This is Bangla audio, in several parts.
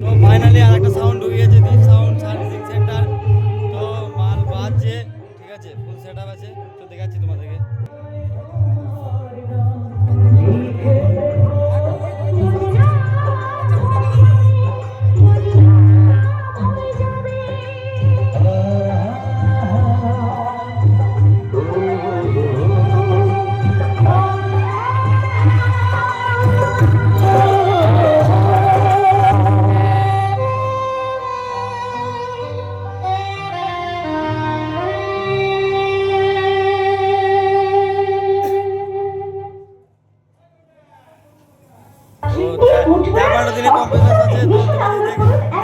তো ফাইনালি আর একটা সাউন্ড ঢুকিয়েছে, দীপ সাউন্ড সার্ভিসিং সেন্টার। তো মাল বাজছে, ঠিক আছে, ফুল সেট আপ আছে। তো দেখাচ্ছি তোমাদেরকে। তেরো দিনে কম্পিটিশন আছে, তো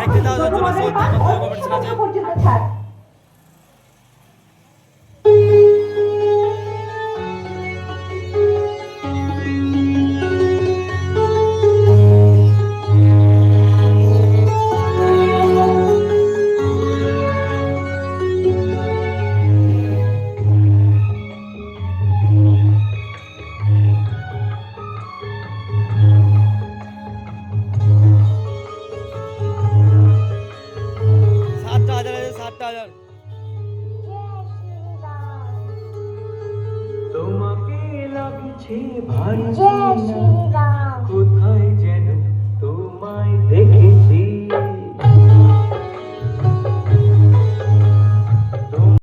দেখতে দাও, চলে আসো। তেরো দিনে কম্পিটিশন আছে। তোমাকে লাগছে ভারী